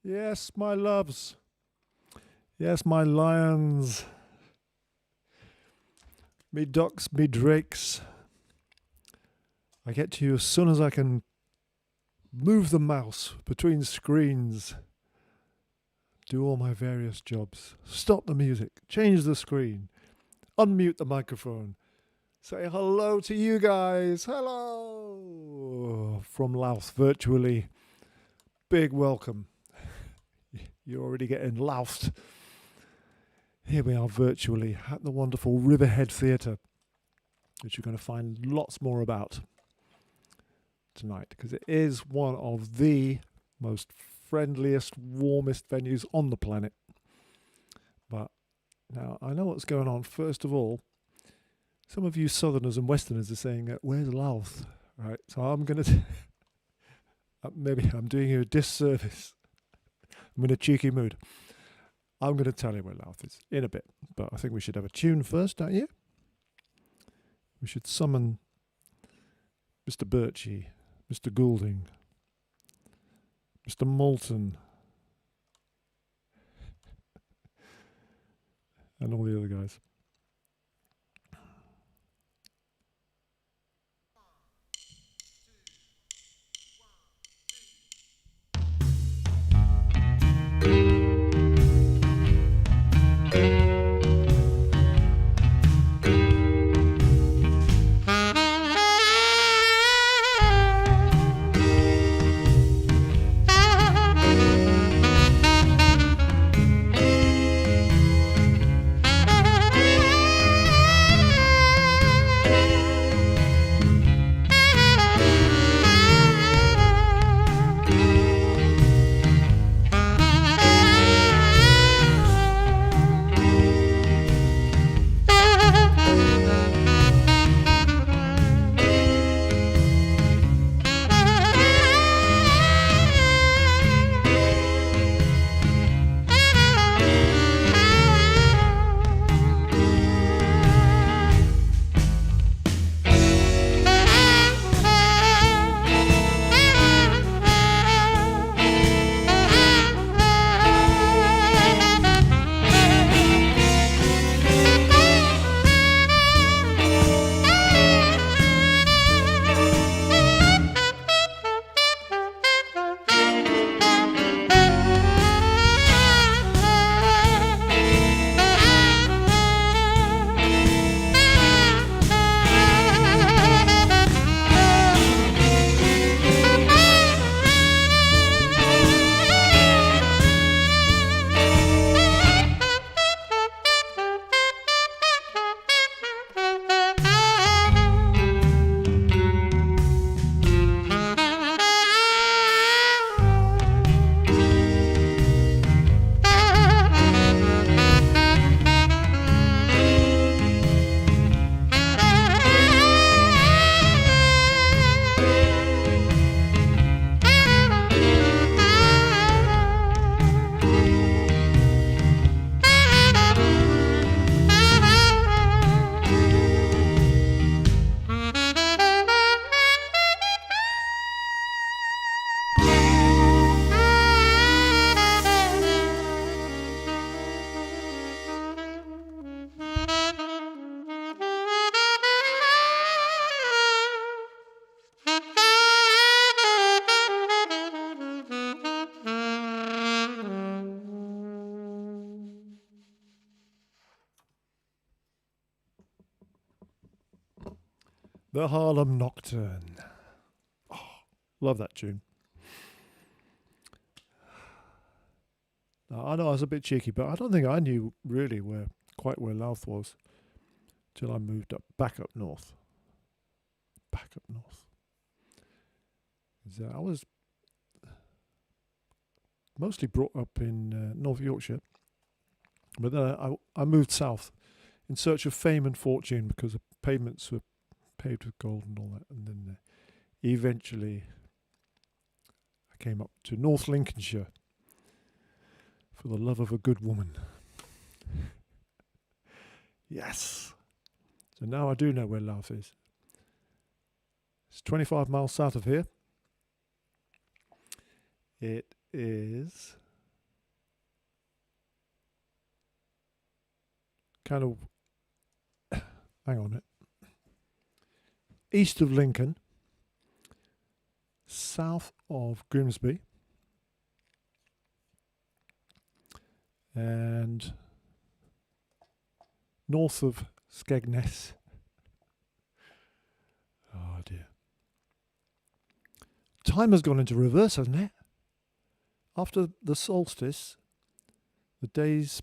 Yes, my loves. Yes, my lions. Me ducks, me drakes. I get to you as soon as I can move the mouse between screens. Do all my various jobs. Stop the music. Change the screen. Unmute the microphone. Say hello to you guys. Hello. From Louth, virtually. Big welcome. You're already getting louthed. Here we are virtually at the wonderful Riverhead Theatre, which you're going to find lots more about tonight, because it is one of the most friendliest, warmest venues on the planet. But now, I know what's going on. First of all, some of you Southerners and Westerners are saying, where's Louth? Right, so I'm going to... maybe I'm doing you a disservice. I'm in a cheeky mood. I'm going to tell you where Louth is in a bit, but I think we should have a tune first, don't you? We should summon Mr. Birchie, Mr. Goulding, Mr. Moulton, and all the other guys. The Harlem Nocturne. Oh, love that tune. Now, I know I was a bit cheeky, but I don't think I knew really quite where Louth was till I moved back up north. Back up north. I was mostly brought up in North Yorkshire, but then I moved south in search of fame and fortune because the pavements were paved with gold and all that, and then eventually I came up to North Lincolnshire for the love of a good woman. Yes. So now I do know where Louth is. It's 25 miles south of here. It is kind of, hang on a minute, east of Lincoln, south of Grimsby, and north of Skegness. Oh dear. Time has gone into reverse, hasn't it? After the solstice, the days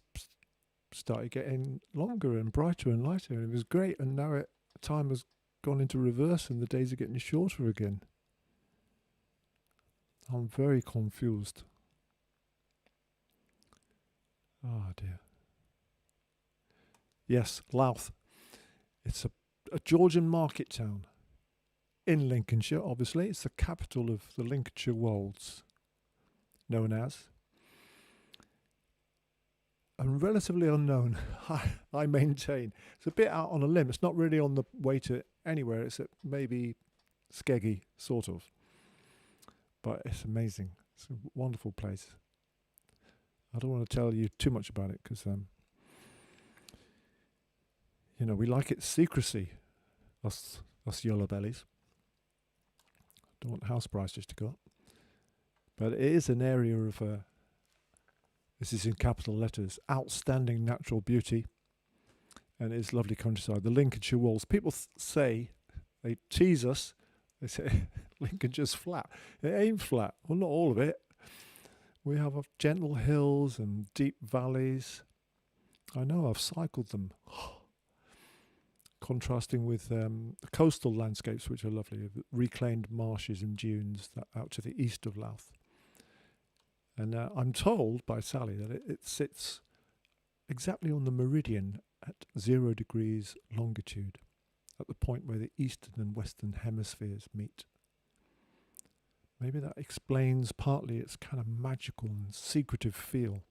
started getting longer and brighter and lighter, and it was great. And now time has gone into reverse, and the days are getting shorter again. I'm very confused. Oh dear. Yes, Louth. It's a Georgian market town in Lincolnshire, obviously. It's the capital of the Lincolnshire Wolds, known as. And relatively unknown, I maintain. It's a bit out on a limb. It's not really on the way to anywhere. It's at maybe Skeggy, sort of. But it's amazing. It's a wonderful place. I don't want to tell you too much about it because, we like its secrecy, us yellow bellies. Don't want house prices to go up. But it is an area of, this is in capital letters, outstanding natural beauty. And it's lovely countryside. The Lincolnshire Wolds. People say, they tease us, they say, Lincolnshire's flat. It ain't flat. Well, not all of it. We have gentle hills and deep valleys. I know, I've cycled them. Contrasting with the coastal landscapes, which are lovely, reclaimed marshes and dunes that out to the east of Louth. And I'm told by Sally that it sits exactly on the meridian at 0 degrees longitude, at the point where the eastern and western hemispheres meet. Maybe that explains partly its kind of magical and secretive feel.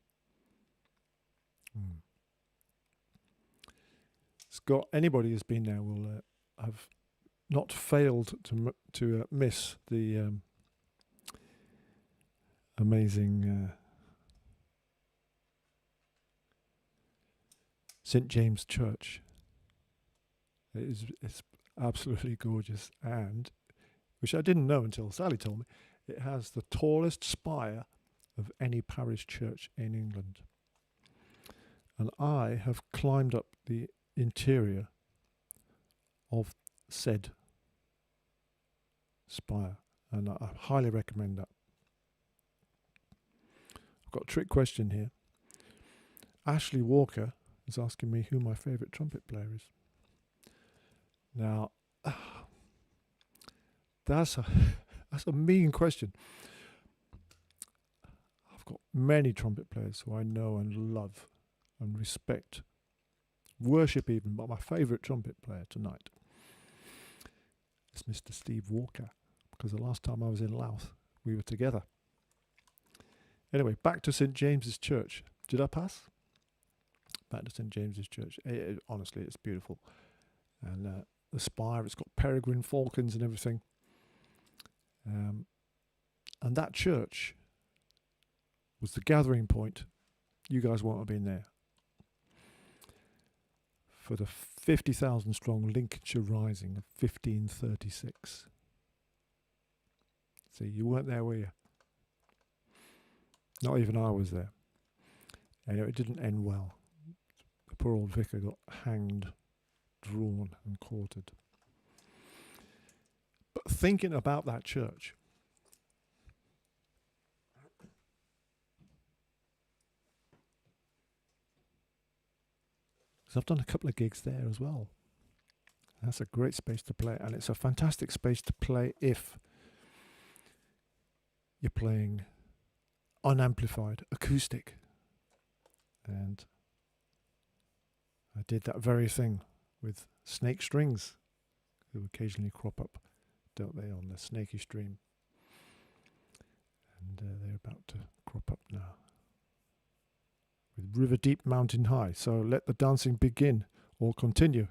Anybody who's been there will have not failed to miss the amazing St. James Church. It's absolutely gorgeous, and which I didn't know until Sally told me, it has the tallest spire of any parish church in England. And I have climbed up the interior of said spire, and I highly recommend that. I've got a trick question here. Ashley Walker is asking me who my favourite trumpet player is. Now, that's a mean question. I've got many trumpet players who I know and love and respect, worship even, but my favourite trumpet player tonight is Mr. Steve Walker, because the last time I was in Louth, we were together. Anyway, back to St. James's Church. Did I pass? Back to St. James's Church. Honestly, it's beautiful. And the spire, it's got peregrine falcons and everything. And that church was the gathering point. You guys won't have been there. For the 50,000 strong Lincolnshire Rising of 1536. See, you weren't there, were you? Not even I was there. Anyway, it didn't end well. The poor old vicar got hanged, drawn and quartered. But thinking about that church, because I've done a couple of gigs there as well. That's a great space to play, and it's a fantastic space to play if you're playing unamplified acoustic. And I did that very thing with snake strings, who occasionally crop up, don't they, on the snaky stream. And they're about to crop up now. With River Deep, Mountain High. So let the dancing begin or continue.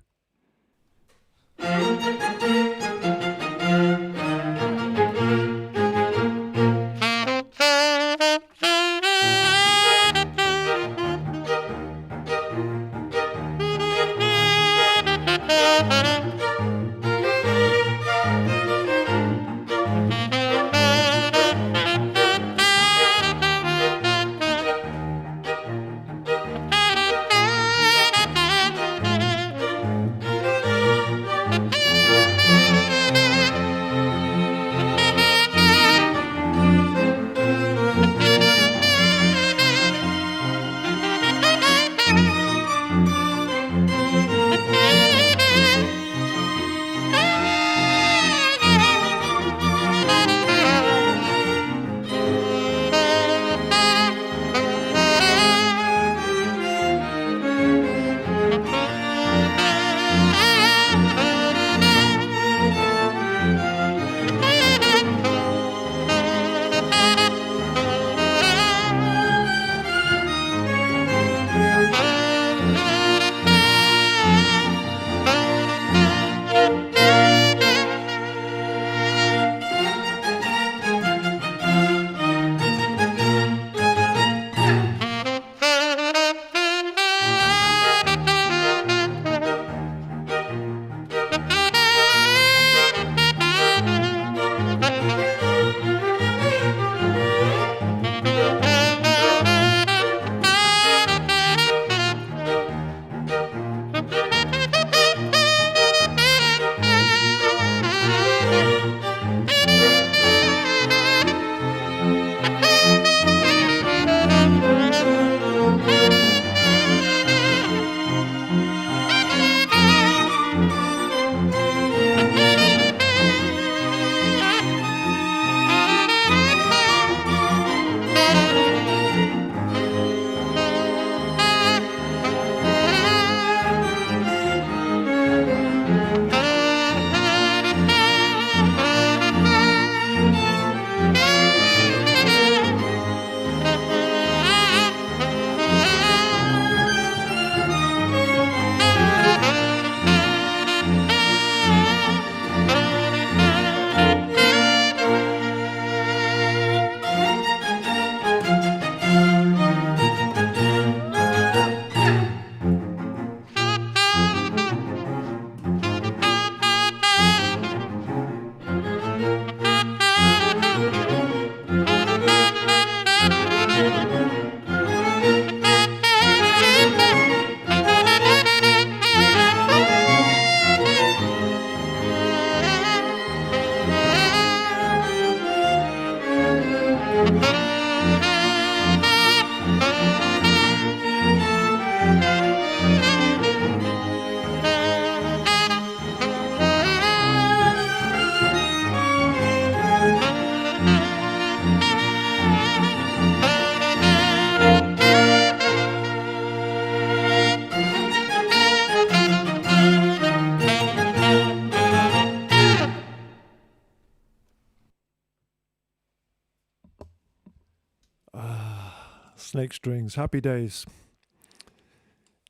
Snake Strings, Happy Days.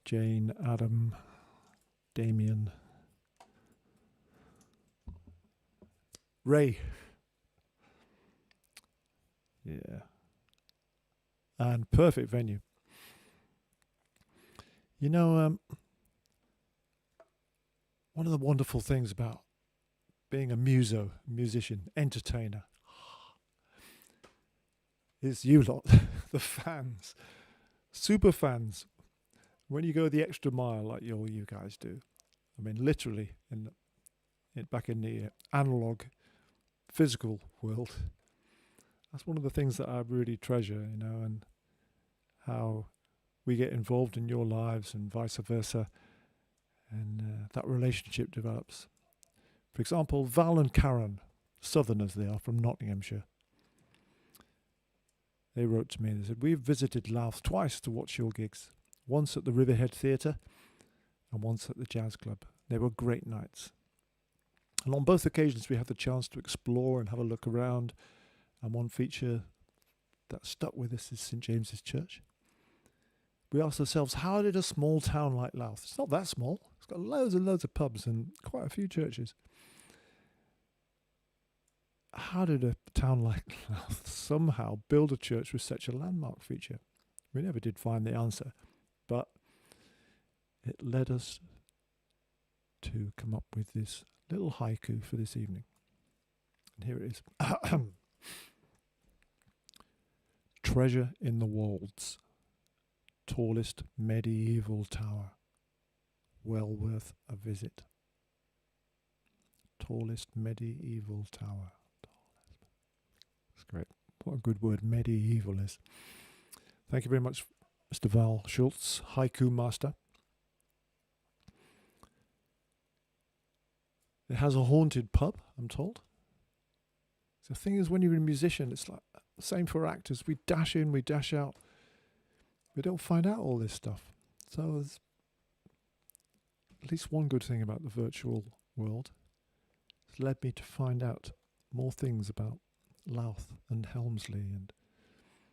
Jane, Adam, Damien, Ray. Yeah. And perfect venue. You know, one of the wonderful things about being a musician, entertainer, is you lot, the fans, super fans. When you go the extra mile like you guys do, I mean, literally back in the analog, physical world, that's one of the things that I really treasure, you know, and how we get involved in your lives and vice versa, and that relationship develops. For example, Val and Karen, Southerners they are, from Nottinghamshire. They wrote to me and they said, we've visited Louth twice to watch your gigs. Once at the Riverhead Theatre and once at the Jazz Club. They were great nights. And on both occasions we had the chance to explore and have a look around. And one feature that stuck with us is St James's Church. We asked ourselves, how did a small town like Louth, it's not that small, it's got loads and loads of pubs and quite a few churches. How did a town like Louth somehow build a church with such a landmark feature? We never did find the answer, but it led us to come up with this little haiku for this evening. And here it is. Treasure in the Wolds, tallest medieval tower, well worth a visit. Tallest medieval tower. That's great. What a good word medieval is. Thank you very much, Mr. Val Schultz, haiku master. It has a haunted pub, I'm told. The thing is, when you're a musician, it's like the same for actors. We dash in, we dash out. We don't find out all this stuff. So there's at least one good thing about the virtual world. It's led me to find out more things about Louth and Helmsley and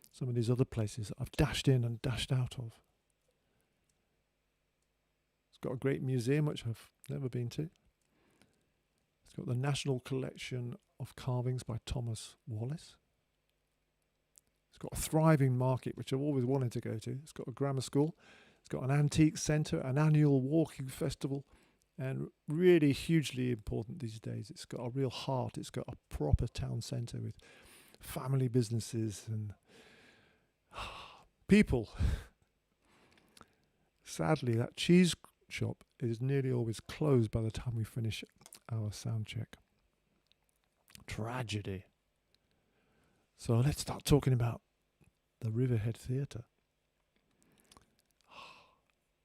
some of these other places that I've dashed in and dashed out of. It's got a great museum, which I've never been to. It's got the National Collection of Carvings by Thomas Wallace. It's got a thriving market, which I've always wanted to go to. It's got a grammar school. It's got an antique centre, an annual walking festival, and really hugely important these days, it's got a real heart. It's got a proper town centre with family businesses and people. Sadly, that cheese shop is nearly always closed by the time we finish our sound check. Tragedy. So let's start talking about the Riverhead Theatre.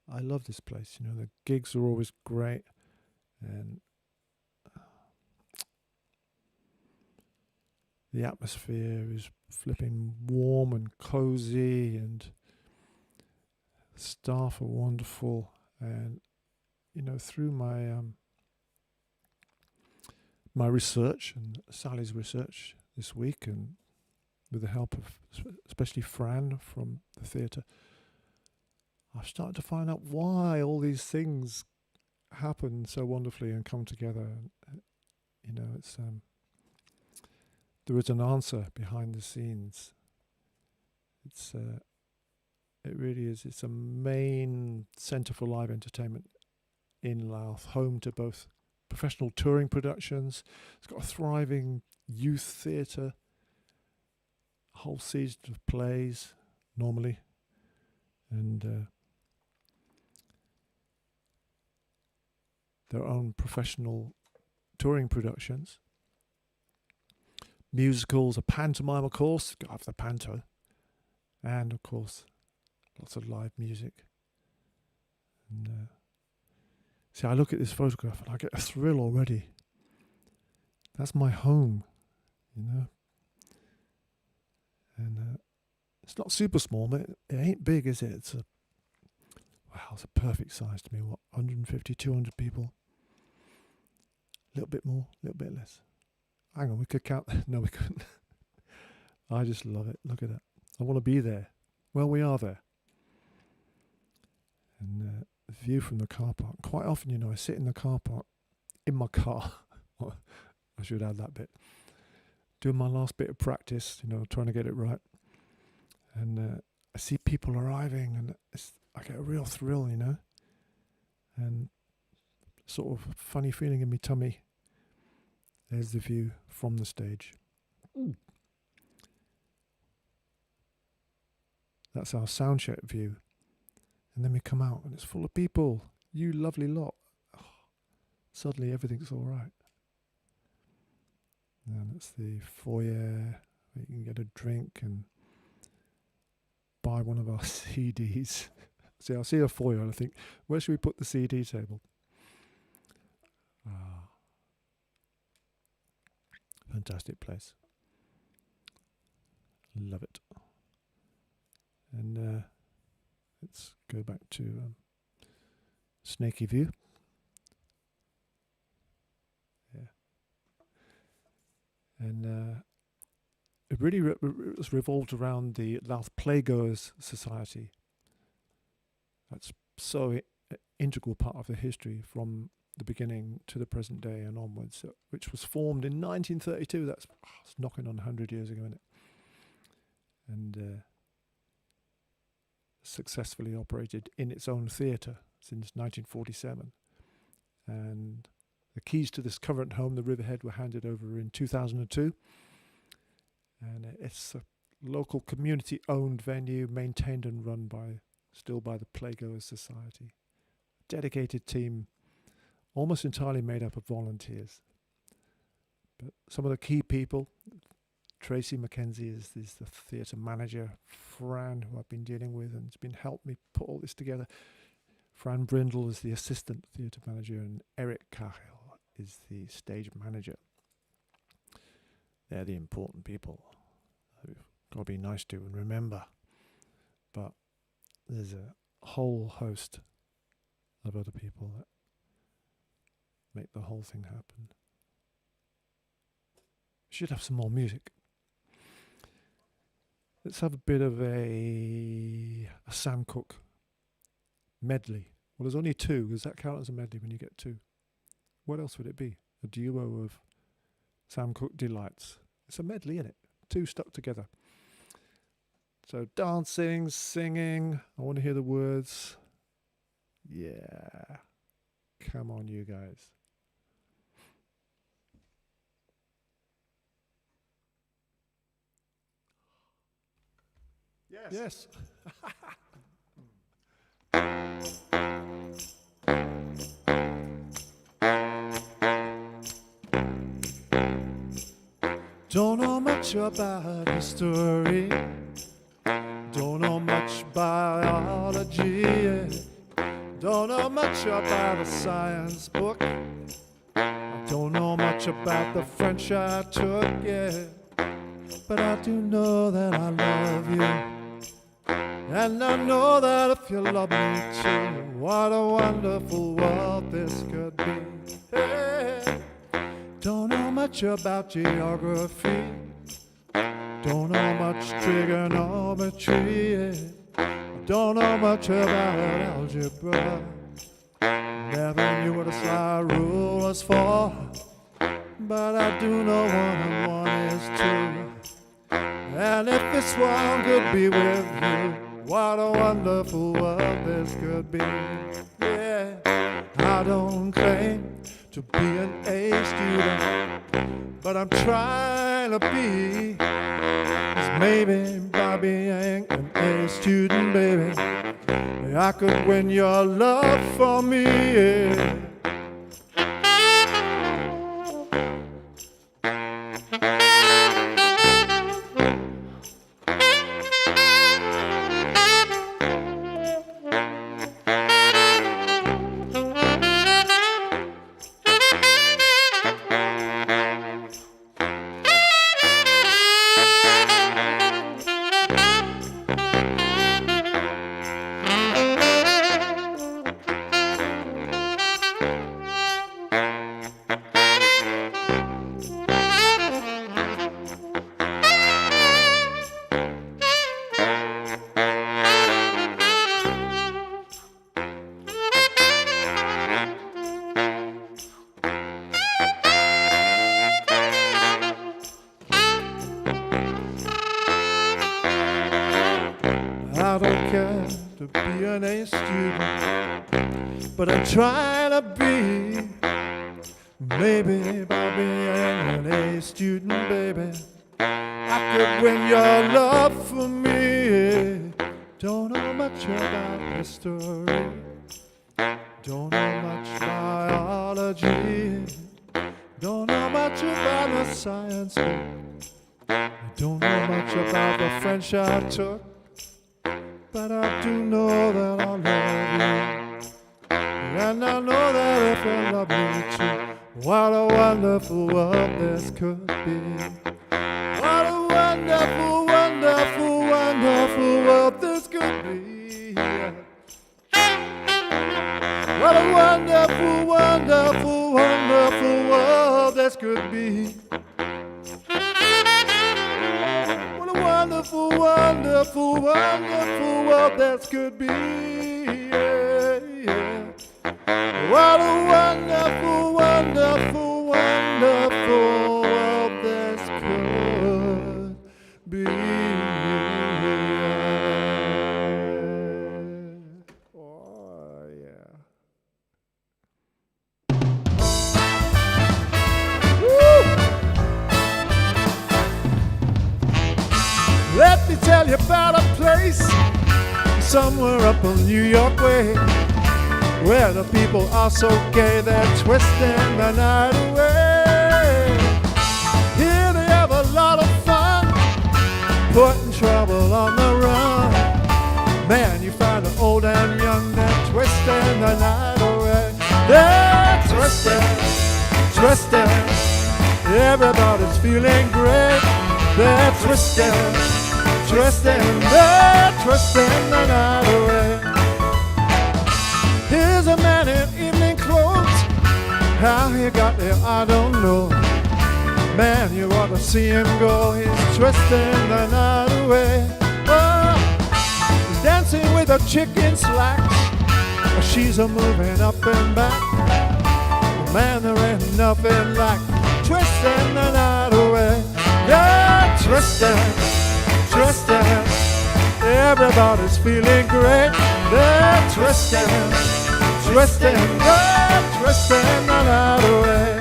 I love this place. You know, the gigs are always great, and the atmosphere is flipping warm and cozy, and the staff are wonderful. And you know, through my my research and Sally's research this week, and with the help of especially Fran from the theatre, I've started to find out why all these things happen so wonderfully and come together. You know, it's there is an answer behind the scenes. It's it really is. It's a main centre for live entertainment in Louth, home to both professional touring productions. It's got a thriving youth theatre, a whole season of plays normally, and their own professional touring productions, musicals, a pantomime, of course, got to have the panto, and of course lots of live music. And see, I look at this photograph and I get a thrill already. That's my home, you know. And it's not super small, but it ain't big, is it? It's a it's a perfect size to me. What, 150, 200 people? A little bit more, a little bit less. Hang on, we could count. No, we couldn't. I just love it. Look at that. I want to be there. Well, we are there. And the view from the car park. Quite often, I sit in the car park in my car. I should add that bit. Doing my last bit of practice, trying to get it right. And I see people arriving, and I get a real thrill, and sort of funny feeling in my tummy. There's the view from the stage. That's our sound check view. And then we come out and it's full of people. You lovely lot. Oh, suddenly everything's all right. And it's the foyer where you can get a drink and buy one of our CDs. See, I see a foyer and I think, where should we put the CD table? Fantastic place. Love it. And let's go back to Snaky View. Yeah. And it really was revolved around the Louth Playgoers Society. That's so integral part of the history from the beginning to the present day and onwards, which was formed in 1932. That's it's knocking on 100 years ago, isn't it? And successfully operated in its own theatre since 1947. And the keys to this current home, the Riverhead, were handed over in 2002. And it's a local community-owned venue, maintained and run still by the Playgoers Society. Dedicated team, almost entirely made up of volunteers. But some of the key people, Tracy Mackenzie is the theatre manager, Fran, who I've been dealing with and has been helping me put all this together. Fran Brindle is the assistant theatre manager, and Eric Cahill is the stage manager. They're the important people who've got to be nice to and remember. But there's a whole host of other people that make the whole thing happen. Should have some more music. Let's have a bit of a Sam Cooke medley. Well, there's only two. Does that count as a medley when you get two? What else would it be? A duo of Sam Cooke delights. It's a medley, isn't it? Two stuck together. So dancing, singing. I want to hear the words. Yeah. Come on, you guys. Yes. Don't know much about history. Don't know much biology. Don't know much about a science book. I don't know much about the French I took, yeah. But I do know that I love you. And I know that if you love me too, what a wonderful world this could be. Hey. Don't know much about geography. Don't know much trigonometry. Don't know much about algebra. Never knew what a slide rule was for. But I do know 1 and 1 is 2. And if this one could be with you, what a wonderful world this could be. Yeah, I don't claim to be an A student, but I'm trying to be. 'Cause maybe by being an A student, baby, I could win your love for me. Yeah. care to be an A student, but I'm trying to be. Maybe by being an A student, baby, I could win your love for me. Don't know much about history, don't know much biology, don't know much about the science. I don't know much about the French I took, but I do know that I love you, and I know that if you love me too, what a wonderful world this could be. What a wonderful, wonderful, wonderful world this could be. What a wonderful, wonderful, wonderful world this could be. Wonderful, wonderful, wonderful world that could be. Yeah, yeah. What a wonderful, wonderful, wonderful world that could be. Oh, yeah. Let me tell you about a place somewhere up on New York way, where the people are so gay they're twisting the night away. Here they have a lot of fun, putting trouble on the run. Man, you find the old and young, they're twisting the night away. They're twisting, twisting, everybody's feeling great. They're twisting, twisting, they're twisting the night away. Here's a man in evening clothes, how he got there I don't know. Man, you ought to see him go, he's twisting the night away. Oh, he's dancing with a chick in slacks, she's a moving up and back. Man, there ain't nothing like twisting the night away. Yeah, twisting, twisting, everybody's feeling great. They're twisting, twisting, they're twisting the night away.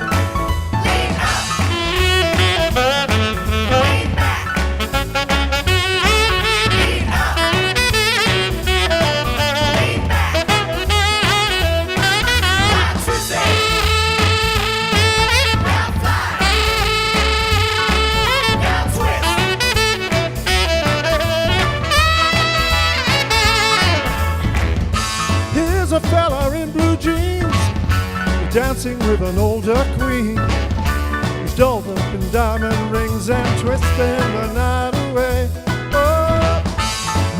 Lean up, lean back, lean up, lean back. Now twist it, now fly, now twist. Here's a fella in blue jeans, dancing with an older queen. He's dolled up in diamond rings and twisting the night away. Oh,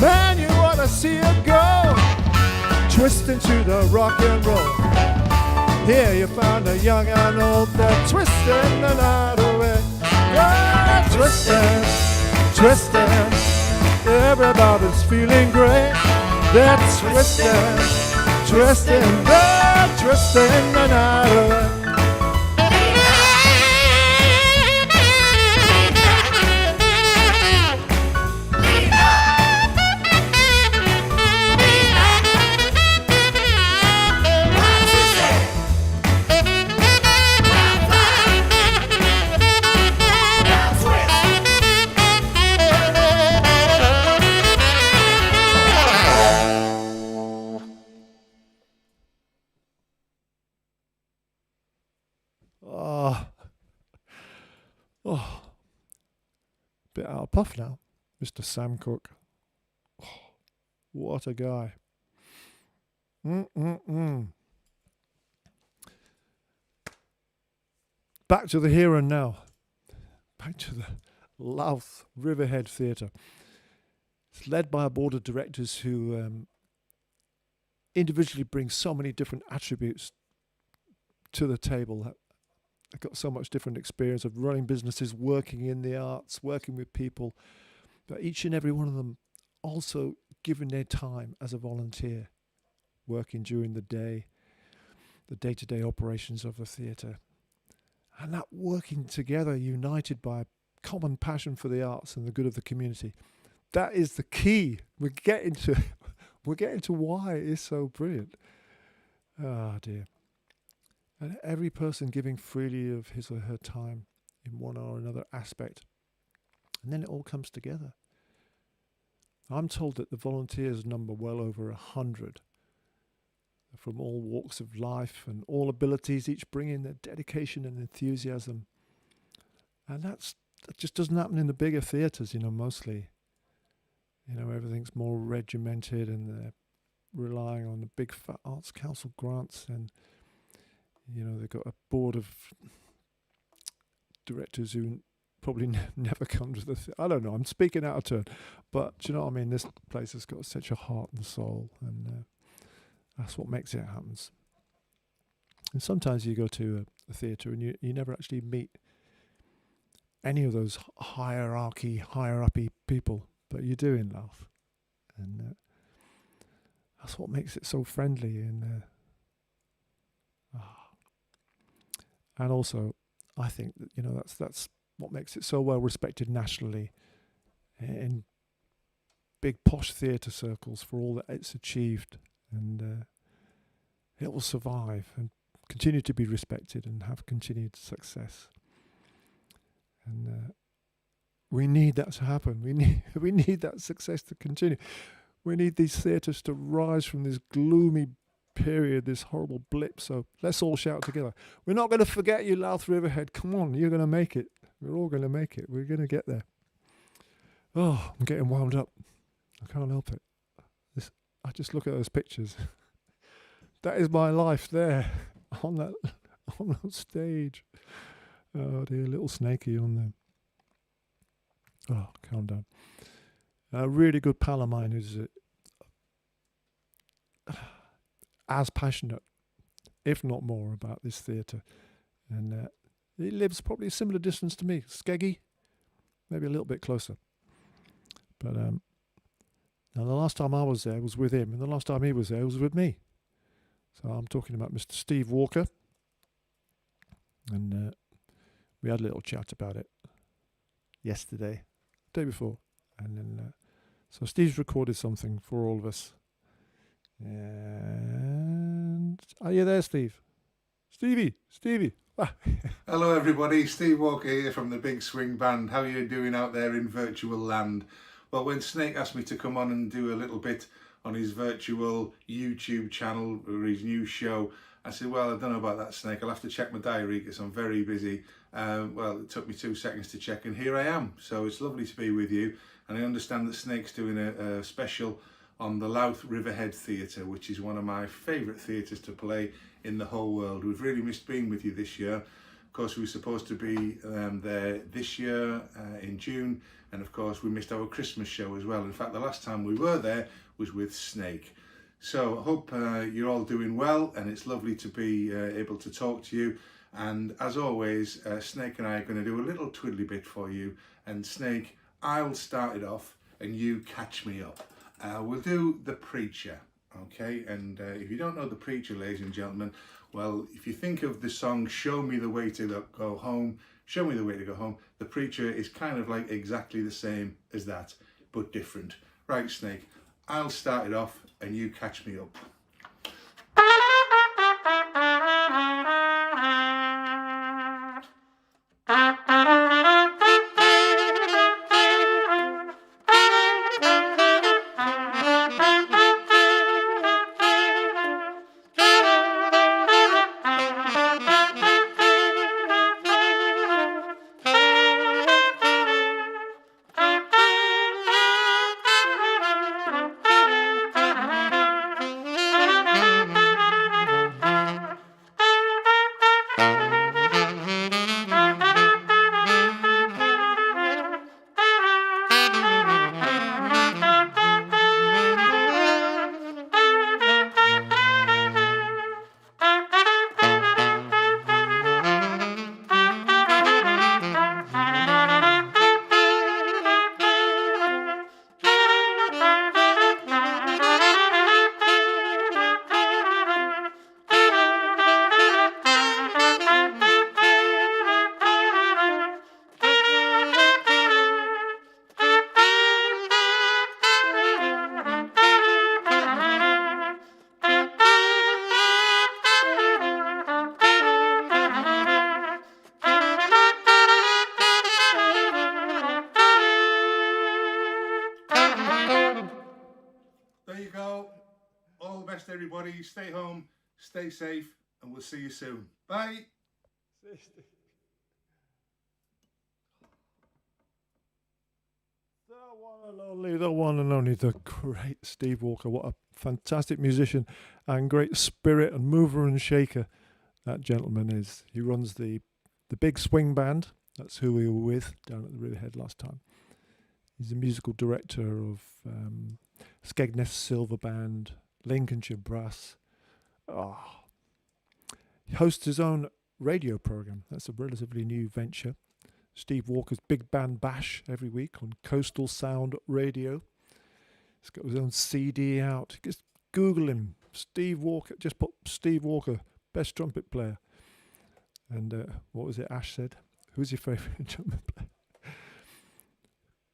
man, you ought to see her go, twisting to the rock and roll. Here you find a young and old, they're twisting the night away. Yeah, twisting, twisting, everybody's feeling great. They're twisting, twisting, they're twisting the night away. Oh, bit out of puff now, Mr. Sam Cooke. Oh, what a guy. Back to the here and now. Back to the Louth Riverhead Theatre. It's led by a board of directors who individually bring so many different attributes to the table. They've got so much different experience of running businesses, working in the arts, working with people, but each and every one of them also giving their time as a volunteer, working during the day, the day-to-day operations of the theatre. And that working together, united by a common passion for the arts and the good of the community, that is the key. We're getting to we're getting to why it is so brilliant. Ah, dear. And every person giving freely of his or her time in one or another aspect. And then it all comes together. I'm told that the volunteers number well over 100 from all walks of life and all abilities, each bringing their dedication and enthusiasm. And that just doesn't happen in the bigger theatres, mostly. Everything's more regimented and they're relying on the big fat Arts Council grants, and they've got a board of directors who probably never come to the I don't know, I'm speaking out of turn, but do you know what I mean? This place has got such a heart and soul, and that's what makes it happen. And sometimes you go to a theatre and you never actually meet any of those higher-uppy people, but you do in Louth, and that's what makes it so friendly. And also, I think that that's what makes it so well respected nationally in big posh theatre circles for all that it's achieved, and it will survive and continue to be respected and have continued success. And we need that to happen. We need that success to continue. We need these theatres to rise from this gloomy period, this horrible blip. So let's all shout together. We're not going to forget you, Louth Riverhead. Come on, you're going to make it. We're all going to make it. We're going to get there. Oh, I'm getting wound up. I can't help it. I just look at those pictures. That is my life there on that stage. Oh dear, little snaky on there. Oh, calm down. A really good pal of mine who's as passionate, if not more, about this theatre. And he lives probably a similar distance to me. Skeggy, maybe a little bit closer. But now the last time I was there was with him, and the last time he was there was with me. So I'm talking about Mr. Steve Walker. And we had a little chat about it yesterday, day before. And then, so Steve's recorded something for all of us. And are you there, Steve? Stevie. Hello everybody, Steve Walker here from the Big Swing Band. How are you doing out there in virtual land? Well, when Snake asked me to come on and do a little bit on his virtual YouTube channel or his new show, I said, well, I don't know about that, Snake. I'll have to check my diary because I'm very busy. Well, it took me 2 seconds to check, and here I am. So it's lovely to be with you. And I understand that Snake's doing a special on the Louth Riverhead Theatre, which is one of my favourite theatres to play in the whole world. We've really missed being with you this year. Of course, we were supposed to be there this year in June, and of course we missed our Christmas show as well. In fact, the last time we were there was with Snake. So I hope you're all doing well, and it's lovely to be able to talk to you. And as always, Snake and I are going to do a little twiddly bit for you. And Snake, I'll start it off and you catch me up. We'll do The Preacher, okay? And if you don't know The Preacher, ladies and gentlemen, well, if you think of the song Show Me the Way to Go Home, Show Me the Way to Go Home, The Preacher is kind of like exactly the same as that, but different. Right, Snake, I'll start it off and you catch me up. best, everybody. Stay home, stay safe, and we'll see you soon. Bye. The one and only, the great Steve Walker. What a fantastic musician and great spirit and mover and shaker that gentleman is. He runs the big swing band. That's who we were with down at the Riverhead last time. He's a musical director of Skegness Silver Band, Lincolnshire Brass. He hosts his own radio program. That's a relatively new venture. Steve Walker's Big Band Bash every week on Coastal Sound Radio. He's got his own CD out. Just Google him. Steve Walker. Just put Steve Walker, best trumpet player. And what was it Ash said? Who's your favourite trumpet player?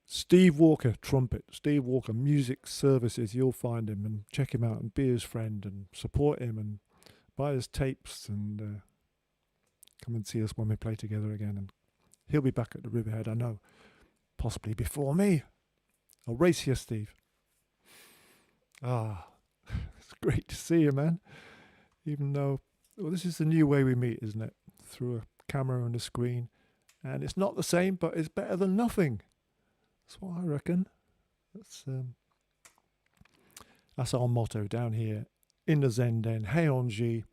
Steve Walker, trumpet. Steve Walker, music services. You'll find him and check him out and be his friend and support him and buy his tapes and come and see us when we play together again. And he'll be back at the Riverhead, I know. Possibly before me. I'll race you, Steve. It's great to see you, man. Even though, this is the new way we meet, isn't it? Through a camera and a screen. And it's not the same, but it's better than nothing. That's what I reckon. That's our motto down here in the Zen Den. Hey on G,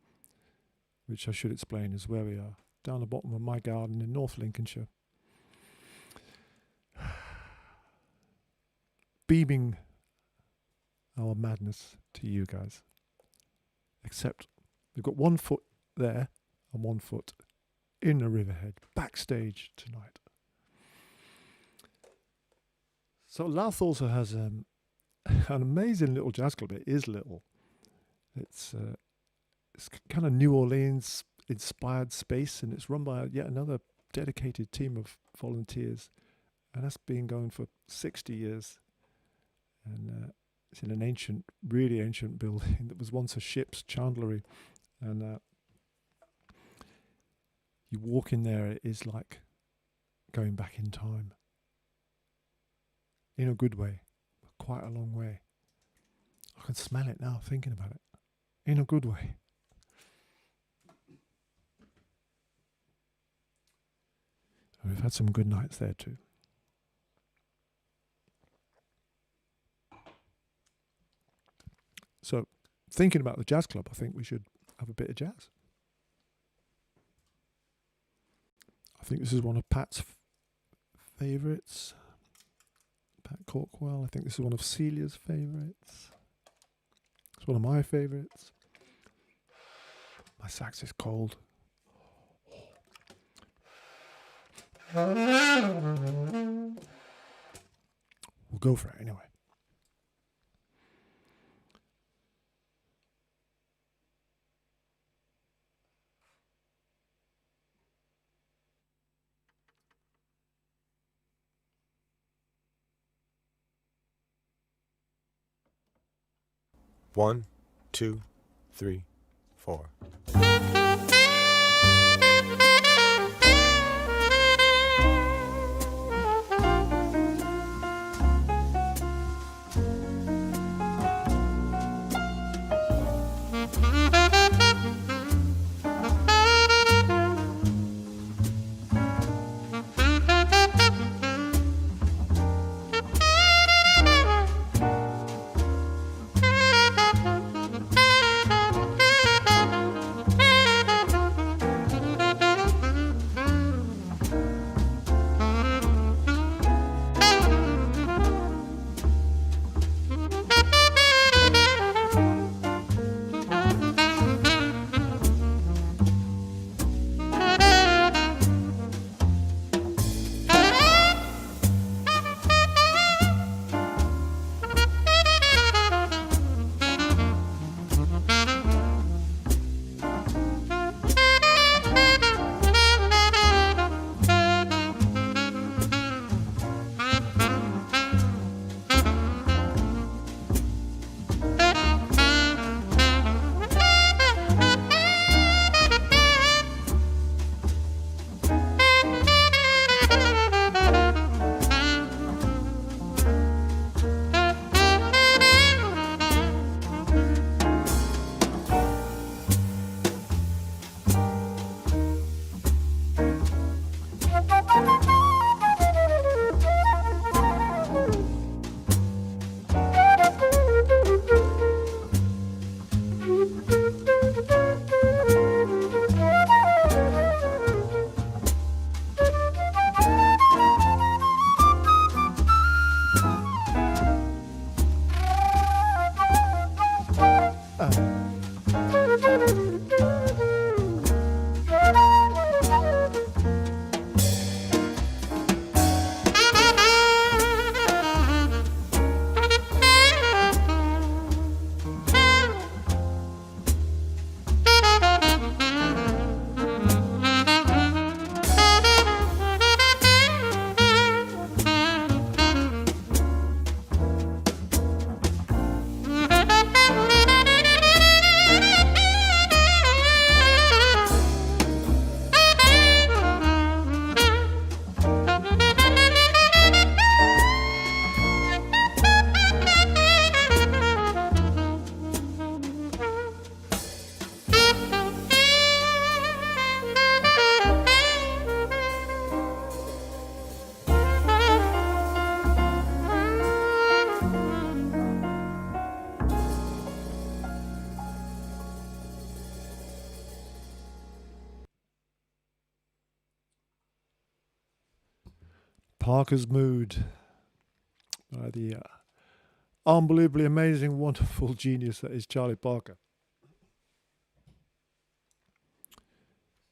which I should explain is where we are. Down the bottom of my garden in North Lincolnshire. Beaming our madness to you guys. Except we've got 1 foot there and 1 foot in the Riverhead, backstage tonight. So Louth also has an amazing little jazz club. It is little. It's kind of New Orleans inspired space, and it's run by yet another dedicated team of volunteers, and that's been going for 60 years. And it's in an ancient, really ancient building that was once a ship's chandlery, and you walk in there, it is like going back in time. In a good way, quite a long way. I can smell it now, thinking about it. In a good way. And we've had some good nights there too. So, thinking about the jazz club, I think we should have a bit of jazz. I think this is one of Pat's favourites. Pat Corkwell. I think this is one of Celia's favourites. It's one of my favourites. My sax is cold. We'll go for it anyway. One, two, three, four. Parker's Mood by the unbelievably amazing, wonderful genius that is Charlie Parker.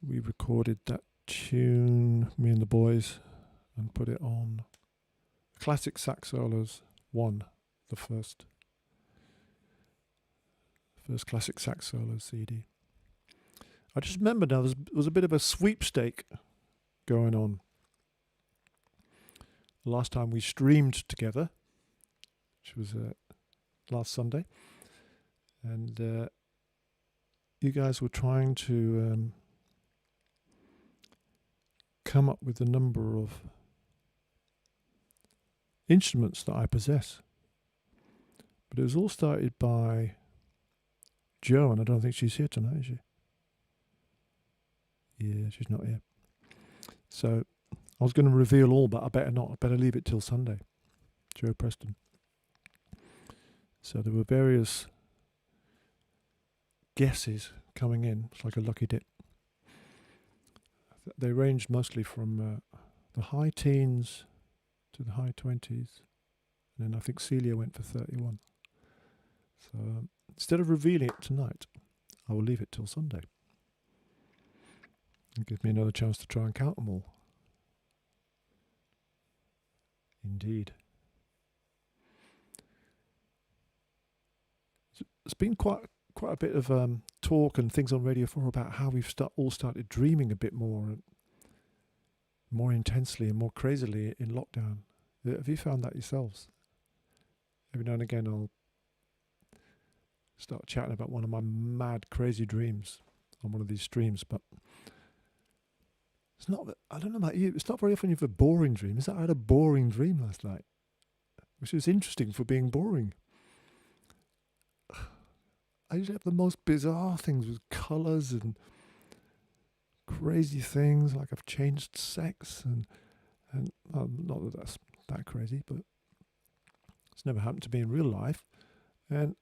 We recorded that tune, me and the boys, and put it on Classic Sax Solos 1, the first Classic Sax Solos CD. I just remember now there was a bit of a sweepstake going on. The last time we streamed together, which was last Sunday, and you guys were trying to come up with the number of instruments that I possess. But it was all started by Jo, and I don't think she's here tonight, is she? Yeah, she's not here. So I was going to reveal all, but I better not. I better leave it till Sunday. Jo Preston. So there were various guesses coming in. It's like a lucky dip. They ranged mostly from the high teens to the high 20s. And then I think Celia went for 31. So instead of revealing it tonight, I will leave it till Sunday. It gives me another chance to try and count them all. Indeed. It's been quite a bit of talk and things on Radio 4 about how we've all started dreaming a bit more intensely and more crazily in lockdown. Have you found that yourselves? Every now and again I'll start chatting about one of my mad, crazy dreams on one of these streams, but it's not that, I don't know about you, it's not very often you have a boring dream. Is that I had a boring dream last night, which was interesting for being boring. I usually have the most bizarre things with colours and crazy things, like I've changed sex and not that that's that crazy, but it's never happened to me in real life. But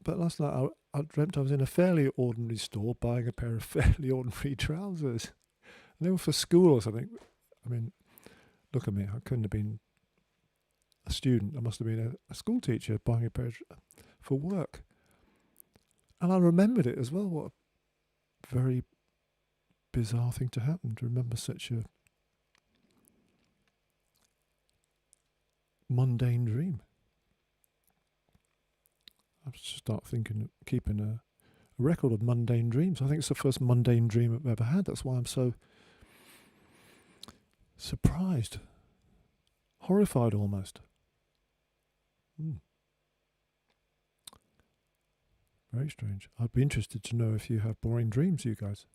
last night I dreamt I was in a fairly ordinary store buying a pair of fairly ordinary trousers. And they were for school or something. I mean, look at me, I couldn't have been a student. I must have been a school teacher buying a pair for work. And I remembered it as well. What a very bizarre thing to happen, to remember such a mundane dream. I should start thinking of keeping a record of mundane dreams. I think it's the first mundane dream I've ever had. That's why I'm so surprised, horrified almost. Very strange. I'd be interested to know if you have boring dreams, you guys.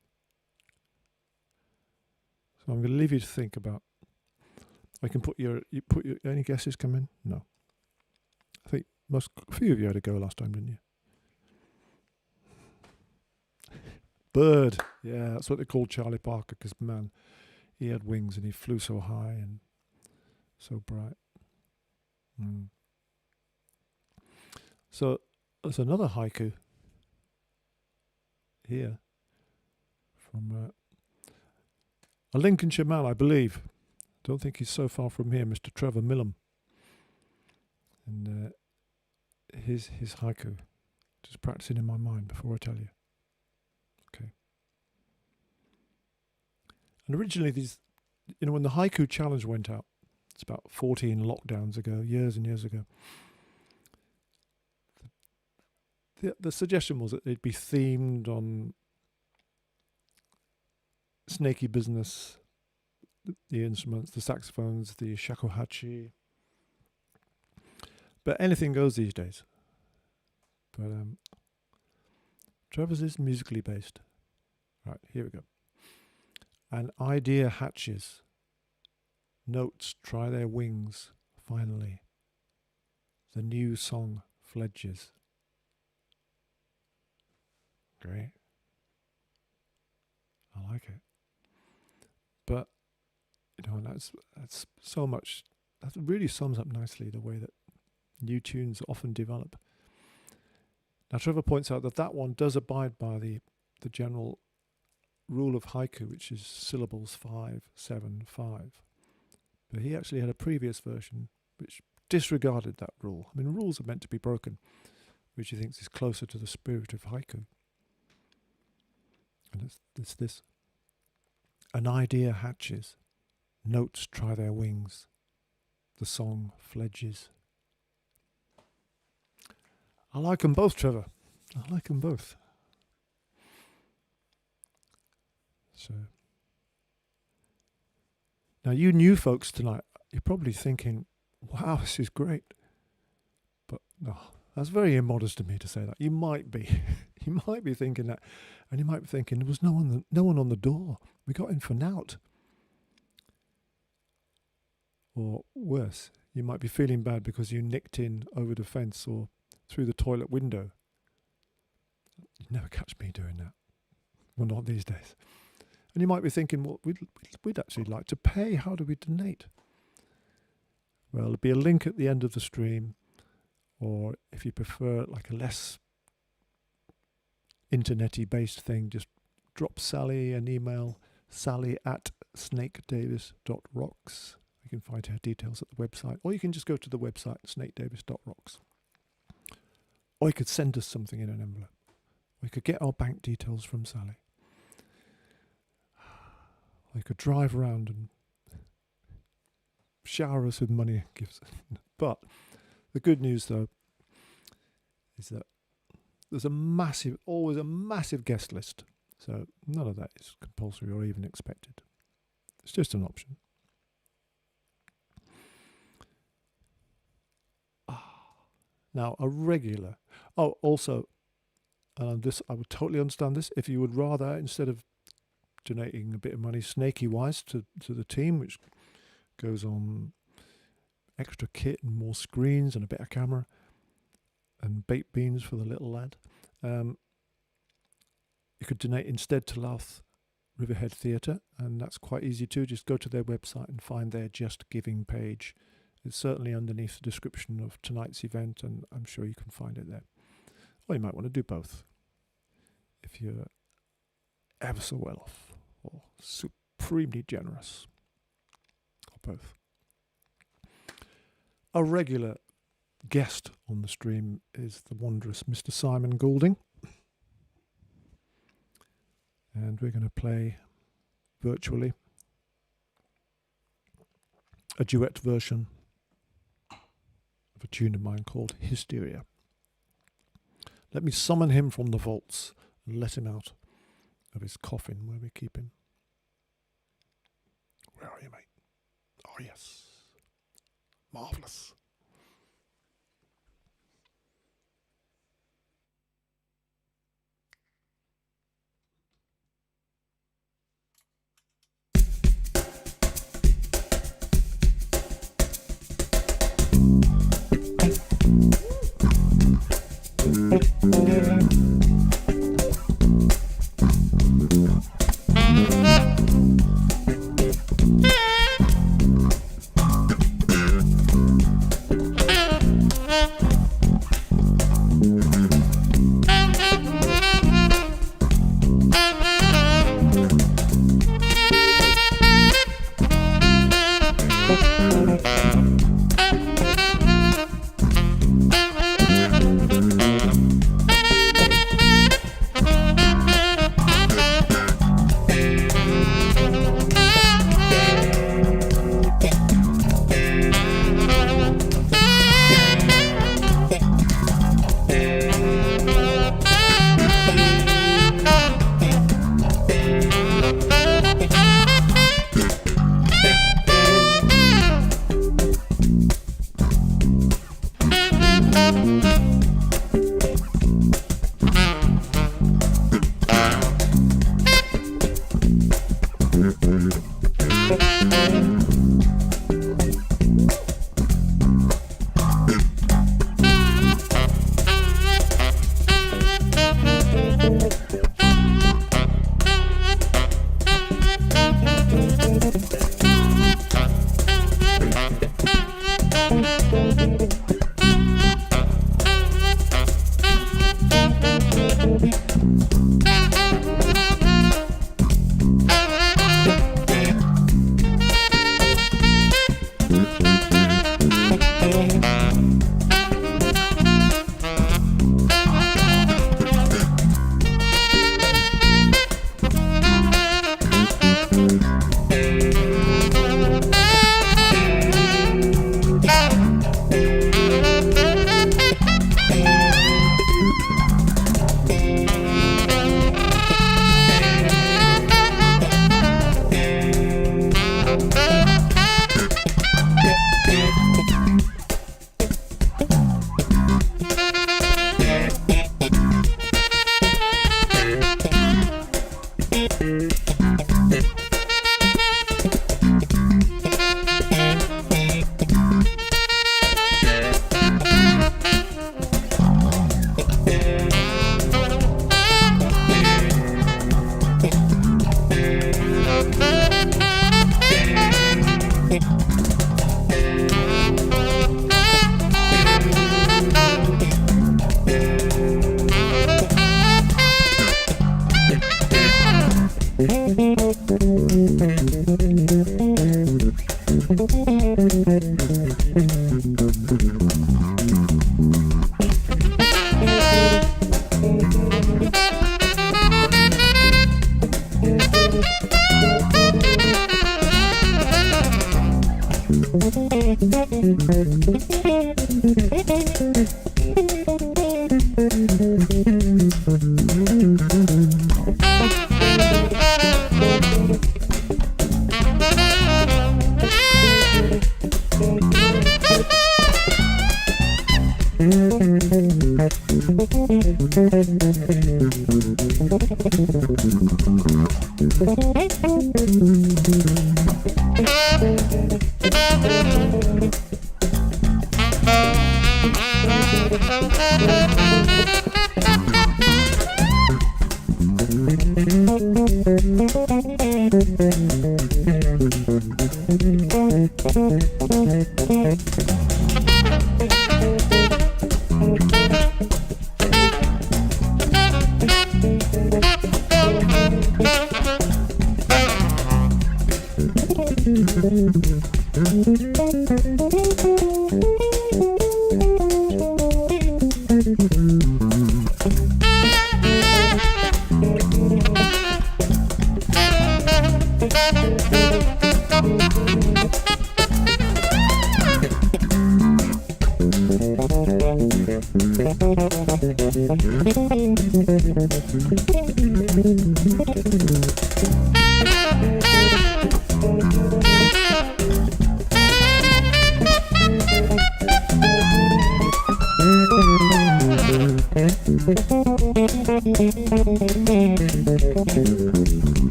So I'm going to leave you to think about. I can put your any guesses come in? No. I think a few of you had a go last time, didn't you? Bird. Yeah, that's what they called Charlie Parker, because man, he had wings and he flew so high and so bright. So there's another haiku here from a Lincolnshire man, I believe. Don't think he's so far from here, Mr. Trevor Millam. And his haiku, just practicing in my mind before I tell you. Okay. And originally these, when the haiku challenge went out, it's about 14 lockdowns ago, years and years ago. The suggestion was that they'd be themed on snaky business, the instruments, the saxophones, the shakuhachi. But anything goes these days. But Trevor's is musically based. Right, here we go. An idea hatches. Notes try their wings, finally. The new song fledges. Great. I like it. But, that's so much, that really sums up nicely the way that new tunes often develop. Now Trevor points out that one does abide by the general rule of haiku, which is syllables 5, 7, 5. But he actually had a previous version which disregarded that rule. I mean, rules are meant to be broken, which he thinks is closer to the spirit of haiku. And it's this. An idea hatches, notes try their wings, the song fledges. I like them both, Trevor. I like them both. So, now you new folks tonight, you're probably thinking, wow, this is great. But no, that's very immodest of me to say that. You might be. You might be thinking that. And you might be thinking, there was no one on the door. We got in for nout. Or worse, you might be feeling bad because you nicked in over the fence or through the toilet window. You'd never catch me doing that. Well, not these days. And you might be thinking, well, we'd actually like to pay. How do we donate? Well, there'll be a link at the end of the stream, or if you prefer like a less internet-y based thing, just drop Sally an email, sally@snakedavis.rocks. You can find her details at the website, or you can just go to the website, snakedavis.rocks. Or you could send us something in an envelope. Or you could get our bank details from Sally. Or you could drive around and shower us with money gifts. But the good news, though, is that there's always a massive guest list. So none of that is compulsory or even expected. It's just an option. Now, a regular. Oh, also, this I would totally understand this. If you would rather, instead of donating a bit of money snaky-wise to the team, which goes on extra kit and more screens and a bit of camera and baked beans for the little lad, you could donate instead to Louth Riverhead Theatre, and that's quite easy too. Just go to their website and find their Just Giving page. It's certainly underneath the description of tonight's event, and I'm sure you can find it there. Or you might want to do both if you're ever so well off or supremely generous, or both. A regular guest on the stream is the wondrous Mr. Simon Goulding, and we're going to play virtually a duet version of a tune of mine called Hysteria. Let me summon him from the vaults and let him out of his coffin where we keep him. Where are you, mate? Oh, yes. Marvellous.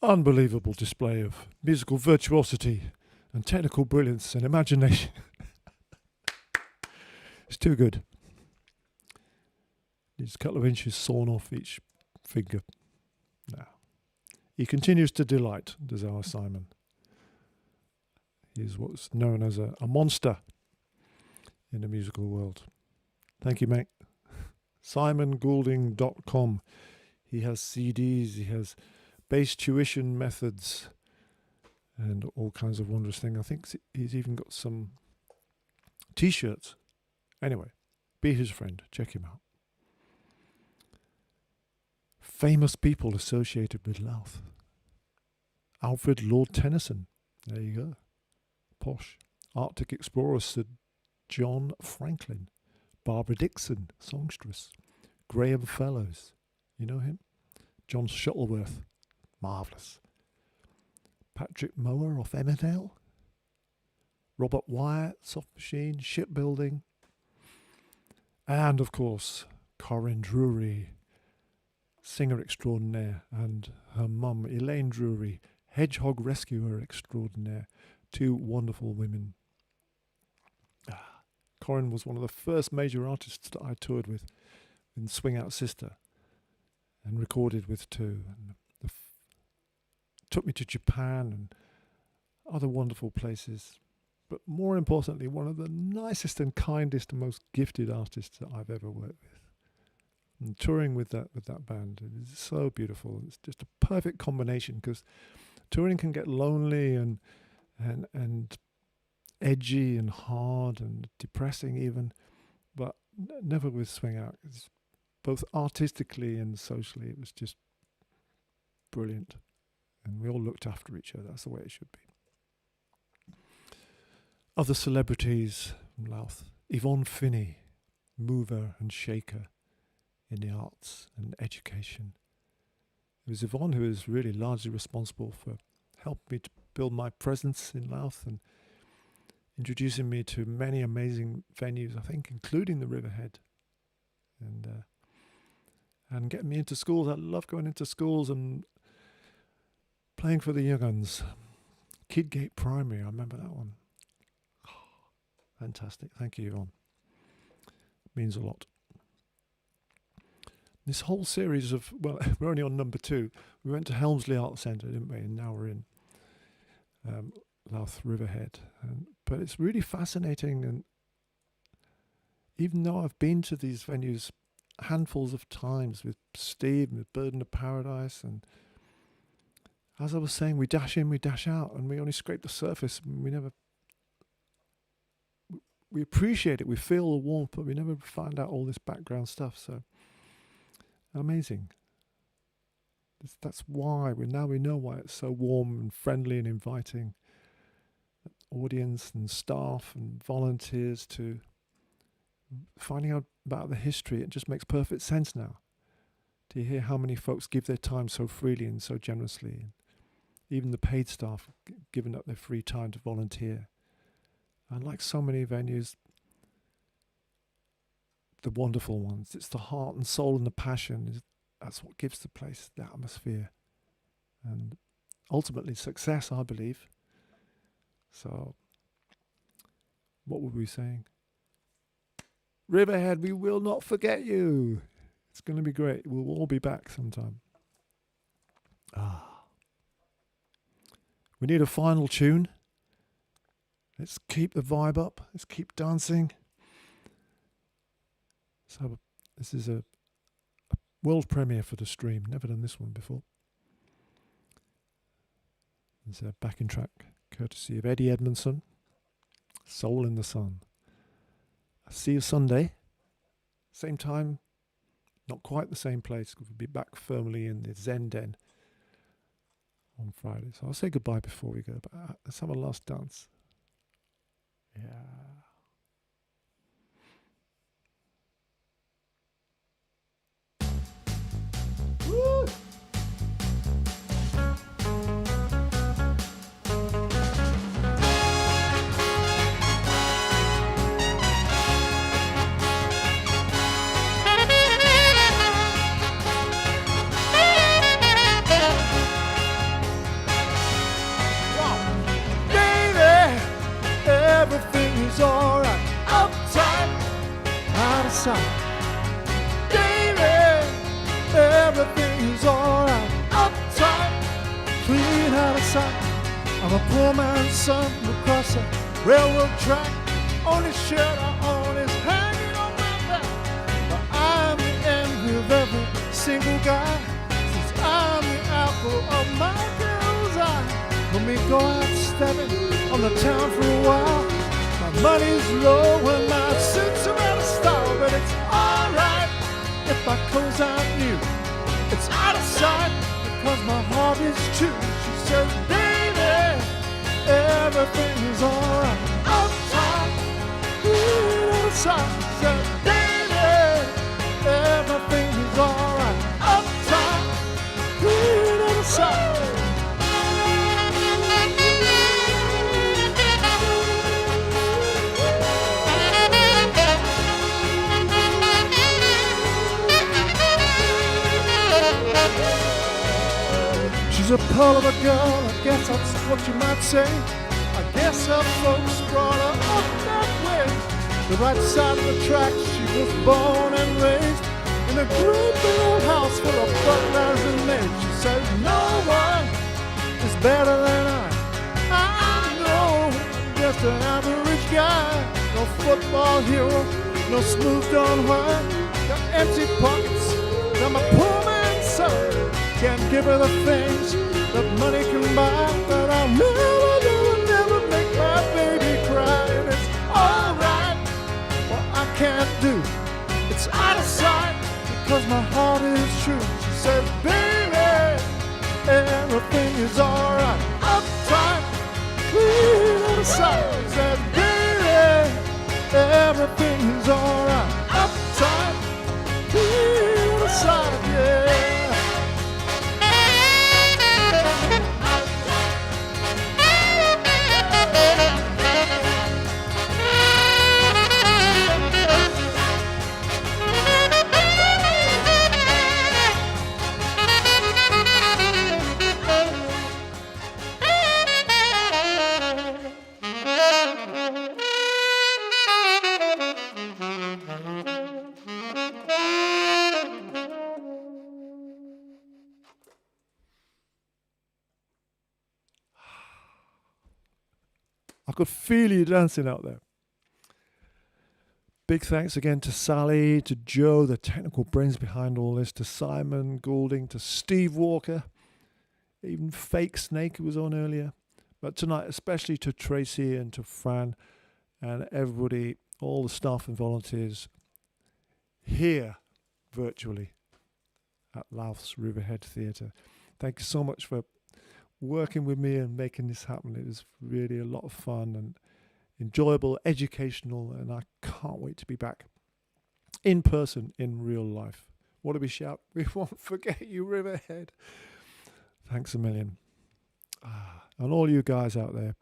Unbelievable display of musical virtuosity and technical brilliance and imagination. It's too good. Needs a couple of inches sawn off each finger. Now, he continues to delight, does our Simon. He is what's known as a monster in the musical world. Thank you, mate. SimonGoulding.com. He has CDs, he has bass tuition methods and all kinds of wondrous things. I think he's even got some t-shirts. Anyway, be his friend. Check him out. Famous people associated with Louth. Alfred Lord Tennyson. There you go. Posh. Arctic explorer Sir John Franklin. Barbara Dixon, songstress. Graham Fellows. You know him? John Shuttleworth. Marvellous. Patrick Mower off Emmerdale. Robert Wyatt, Soft Machine, Shipbuilding. And, of course, Corinne Drury, singer extraordinaire, and her mum, Elaine Drury, hedgehog rescuer extraordinaire. Two wonderful women. Corinne was one of the first major artists that I toured with in Swing Out Sister and recorded with too. And took me to Japan and other wonderful places. But more importantly, one of the nicest and kindest and most gifted artists that I've ever worked with. And touring with that band is so beautiful. It's just a perfect combination, because touring can get lonely and edgy and hard and depressing even, but never with Swing Out. It's both artistically and socially, it was just brilliant. And we all looked after each other. That's the way it should be. Other celebrities from Louth. Yvonne Finney, mover and shaker in the arts and education. It was Yvonne who was really largely responsible for helping me to build my presence in Louth and introducing me to many amazing venues, I think, including the Riverhead. And getting me into schools. I love going into schools and playing for the young uns. Kidgate Primary, I remember that one. Fantastic. Thank you, Yvonne. Means a lot. This whole series of, well, we're only on number 2. We went to Helmsley Arts Centre, didn't we? And now we're in Louth Riverhead. But it's really fascinating. And even though I've been to these venues handfuls of times with Steve and with Burden of Paradise, and as I was saying, we dash in, we dash out, and we only scrape the surface. We appreciate it, we feel the warmth, but we never find out all this background stuff. So amazing. That's why we know why it's so warm and friendly and inviting. Audience and staff and volunteers to finding out about the history. It just makes perfect sense now. Do you hear how many folks give their time so freely and so generously? And even the paid staff giving up their free time to volunteer. And like so many venues, the wonderful ones, it's the heart and soul and the passion. That's what gives the place the atmosphere. And ultimately success, I believe. So, what were we saying? Riverhead, we will not forget you. It's going to be great. We'll all be back sometime. We need a final tune. Let's keep the vibe up. Let's keep dancing. So this is a world premiere for the stream. Never done this one before. It's a backing track courtesy of Eddie Edmondson. Soul in the Sun. I'll see you Sunday. Same time. Not quite the same place. We'll be back firmly in the Zen Den on Friday. So I'll say goodbye before we go. But let's have a last dance. Yeah. Woo! Everything's alright, uptight, out of sight. Baby, everything's alright, uptight, clean out of sight. I'm a poor man's son who crossed a railroad track. Only shirt I own is hanging on my back. But I'm the envy of every single guy, since I'm the apple of my girl's eye. When we go out stepping on the town for a while, my money's low and my suits are out of style, but it's alright if my clothes aren't new. It's out of sight because my heart is true. She says, call of a girl, I guess that's what you might say. I guess her folks brought her up that way. The right side of the tracks, she was born and raised in a great big old house full of butlers and maids. She says, no one is better than I know I'm just an average guy. No football hero, no smooth Don Juan. Got empty pockets, got my poor man's son. Can't give her the things that money can buy, but I'll never make my baby cry. And it's alright, what I can't do, it's out of sight, because my heart is true. She says, baby, everything is alright. Uptight, clean out of sight. She says, baby, everything is alright. Uptight, clean out of sight, yeah. I could feel you dancing out there. Big thanks again to Sally, to Joe, the technical brains behind all this, to Simon Goulding, to Steve Walker, even Fake Snake who was on earlier. But tonight, especially to Tracy and to Fran and everybody, all the staff and volunteers here virtually at Louth Riverhead Theatre. Thank you so much for working with me and making this happen. It was really a lot of fun and enjoyable, educational, and I can't wait to be back in person in real life. What do we shout? We won't forget you, Riverhead. Thanks a million. And all you guys out there,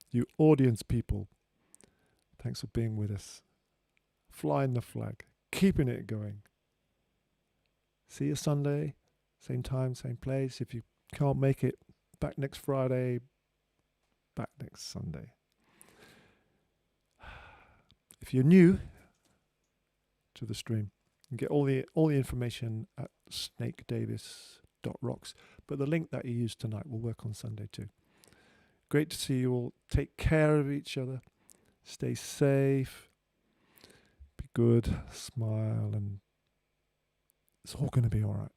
you audience people, thanks for being with us. Flying the flag, keeping it going. See you Sunday, same time, same place. If you can't make it, back next Friday, back next Sunday. If you're new to the stream, you get all the information at snakedavis.rocks. But the link that you used tonight will work on Sunday too. Great to see you all. Take care of each other. Stay safe. Be good. Smile, and it's all going to be all right.